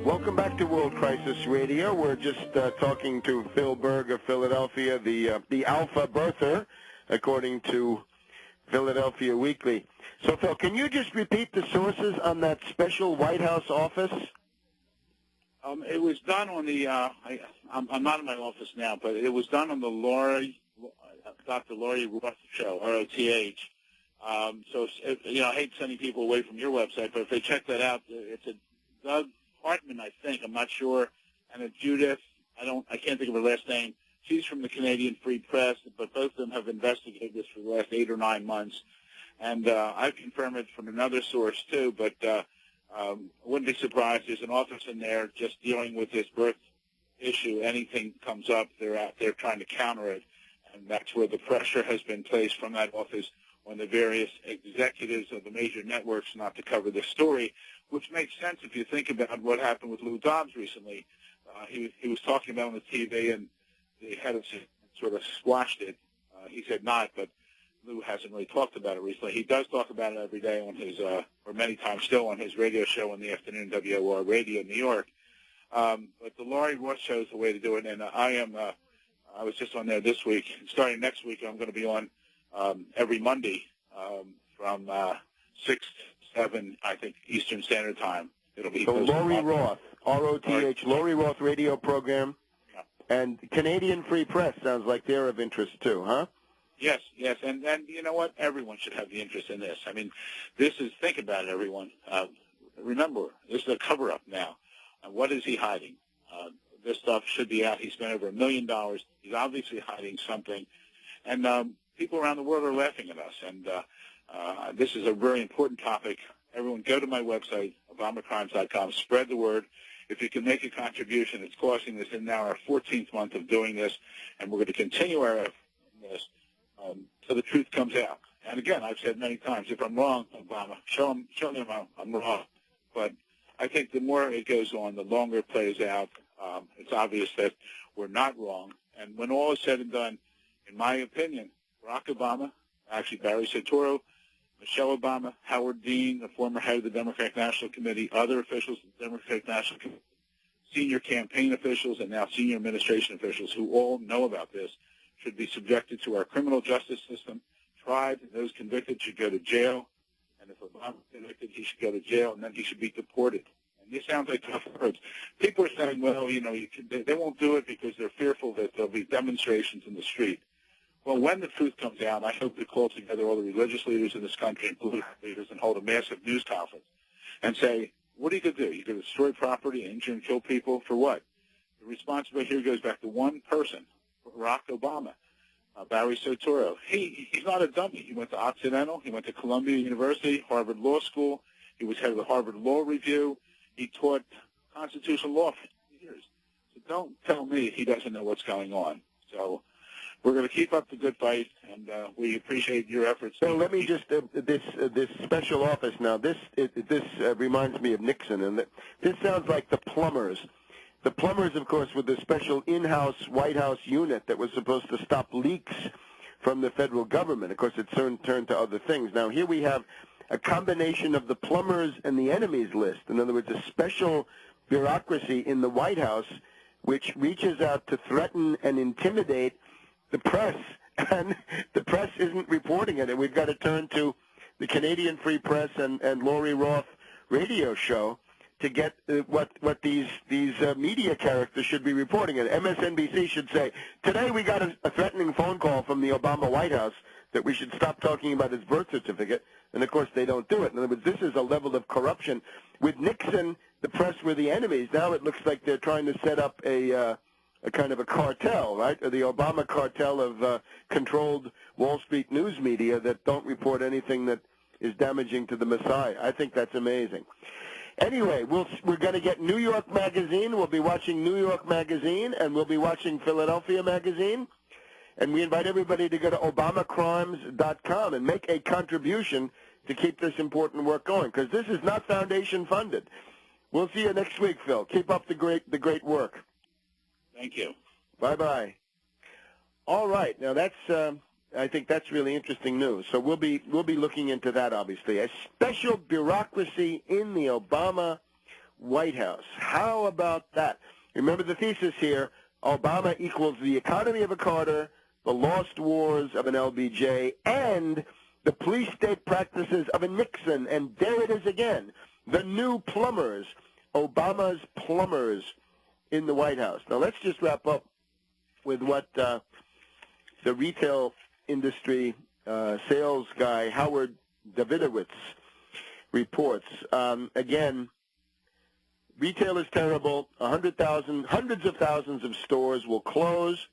Welcome back to World Crisis Radio. We're just talking to Phil Berg of Philadelphia, the alpha birther, according to Philadelphia Weekly. So, Phil, can you just repeat the sources on that special White House office? It was done on the, I'm not in my office now, but it was done on the Dr. Laurie Roth show, R-O-T-H. So, I hate sending people away from your website, but if they check that out, it's a Doug Hartman, I think, I'm not sure, and a Judith, I can't think of her last name. She's from the Canadian Free Press, but both of them have investigated this for the last 8 or 9 months. And I've confirmed it from another source, too, but I wouldn't be surprised. There's an office in there just dealing with this birth issue. Anything comes up, they're out there trying to counter it, and that's where the pressure has been placed from that office on the various executives of the major networks not to cover this story, which makes sense if you think about what happened with Lou Dobbs recently. He was talking about on the TV, and the head of sort of squashed it. He said not, but Lou hasn't really talked about it recently. He does talk about it every day on his, or many times still on his radio show in the afternoon, WOR Radio in New York. But the Laurie Roth show is the way to do it, and I was just on there this week. Starting next week, I'm going to be on every Monday from 6 to 7, I think, Eastern Standard Time. It'll be so Laurie Roth, R-O-T-H, Laurie Roth radio program, and Canadian Free Press sounds like they're of interest too, huh? Yes, and you know what? Everyone should have the interest in this. I mean, think about it, everyone. Remember, this is a cover-up now. And what is he hiding? This stuff should be out. He spent over $1 million. He's obviously hiding something. And people around the world are laughing at us. And this is a very important topic. Everyone go to my website, obamacrimes.com. Spread the word. If you can make a contribution, it's costing us in now our 14th month of doing this, and we're going to continue our effort in this so the truth comes out. And again, I've said many times, if I'm wrong, Obama, show them I'm wrong. But I think the more it goes on, the longer it plays out. It's obvious that we're not wrong. And when all is said and done, in my opinion, Barack Obama, actually Barry Soetoro, Michelle Obama, Howard Dean, the former head of the Democratic National Committee, other officials of the Democratic National Committee, senior campaign officials, and now senior administration officials who all know about this, should be subjected to our criminal justice system, tried, and those convicted should go to jail. And if Obama's convicted, he should go to jail, and then he should be deported. And this sounds like tough words. People are saying, well, they won't do it because they're fearful that there'll be demonstrations in the street. Well, when the truth comes out, I hope to call together all the religious leaders in this country and political leaders and hold a massive news conference and say, what are you going to do? You're going to destroy property, injure and kill people for what? The responsibility here goes back to one person, Barack Obama, Barry Soetoro. He's not a dummy. He went to Occidental. He went to Columbia University, Harvard Law School. He was head of the Harvard Law Review. He taught constitutional law for years. So don't tell me he doesn't know what's going on. So we're going to keep up the good fight, and we appreciate your efforts. So let me just this special office now. This reminds me of Nixon, and this sounds like the plumbers. The plumbers, of course, were the special in-house White House unit that was supposed to stop leaks from the federal government. Of course, it turned to other things. Now here we have a combination of the plumbers and the enemies list. In other words, a special bureaucracy in the White House which reaches out to threaten and intimidate the press, and the press isn't reporting it. And we've got to turn to the Canadian Free Press and Laurie Roth radio show to get what these media characters should be reporting. And MSNBC should say, today we got a threatening phone call from the Obama White House that we should stop talking about his birth certificate. And, of course, they don't do it. In other words, this is a level of corruption. With Nixon, the press were the enemies. Now it looks like they're trying to set up a kind of a cartel, right? Or the Obama cartel of controlled Wall Street news media that don't report anything that is damaging to the Messiah. I think that's amazing. Anyway, we're going to get New York Magazine. We'll be watching New York Magazine, and we'll be watching Philadelphia Magazine. And we invite everybody to go to obamacrimes.com and make a contribution to keep this important work going, because this is not foundation funded. We'll see you next week, Phil. Keep up the great work. Thank you. Bye-bye. All right. Now I think that's really interesting news. So we'll be looking into that, obviously. A special bureaucracy in the Obama White House. How about that? Remember the thesis here, Obama equals the economy of a Carter, the lost wars of an LBJ, and the police state practices of a Nixon. And there it is again, the new plumbers, Obama's plumbers in the White House. Now let's just wrap up with what the retail industry sales guy, Howard Davidowitz, reports. Again, retail is terrible. 100,000, hundreds of thousands of stores will close.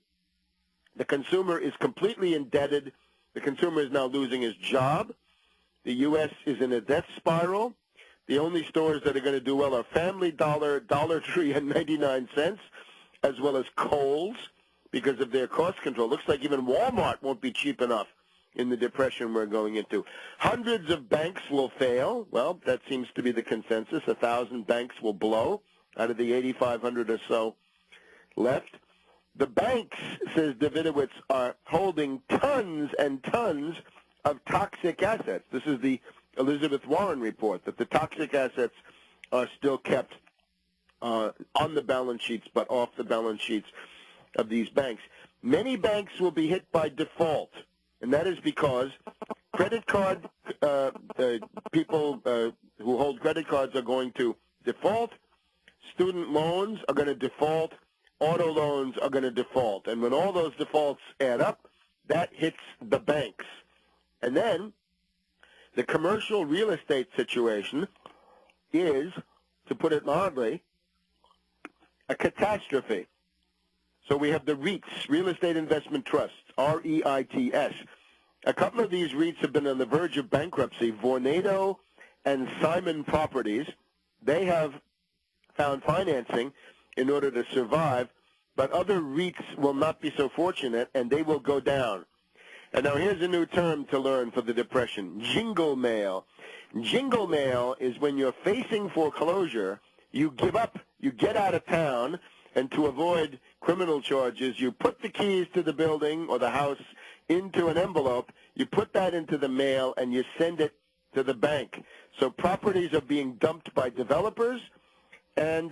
The consumer is completely indebted. The consumer is now losing his job. The U.S. is in a death spiral. The only stores that are going to do well are Family Dollar, Dollar Tree, and 99 cents, as well as Kohl's because of their cost control. Looks like even Walmart won't be cheap enough in the depression we're going into. Hundreds of banks will fail. Well, that seems to be the consensus. 1,000 banks will blow out of the 8,500 or so left. The banks, says Davidowitz, are holding tons and tons of toxic assets. This is the Elizabeth Warren report, that the toxic assets are still kept on the balance sheets, but off the balance sheets of these banks. Many banks will be hit by default, and that is because credit card people who hold credit cards are going to default, student loans are going to default, auto loans are going to default. And when all those defaults add up, that hits the banks. And then the commercial real estate situation is, to put it mildly, a catastrophe. So we have the REITs, Real Estate Investment Trusts, REITs. A couple of these REITs have been on the verge of bankruptcy. Vornado and Simon Properties, they have found financing in order to survive, but other REITs will not be so fortunate, and they will go down. And now here's a new term to learn for the Depression, jingle mail. Jingle mail is when you're facing foreclosure, you give up, you get out of town, and to avoid criminal charges, you put the keys to the building or the house into an envelope, you put that into the mail, and you send it to the bank. So properties are being dumped by developers, and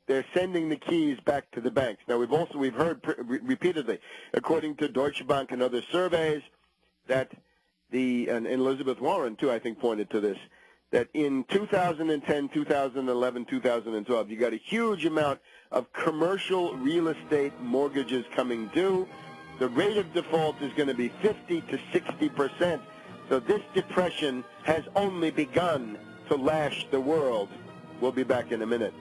they're sending the keys back to the banks. Now, we've heard repeatedly, according to Deutsche Bank and other surveys, that and Elizabeth Warren, too, I think, pointed to this, that in 2010, 2011, 2012, you got a huge amount of commercial real estate mortgages coming due. The rate of default is going to be 50 to 60%. So this depression has only begun to lash the world. We'll be back in a minute.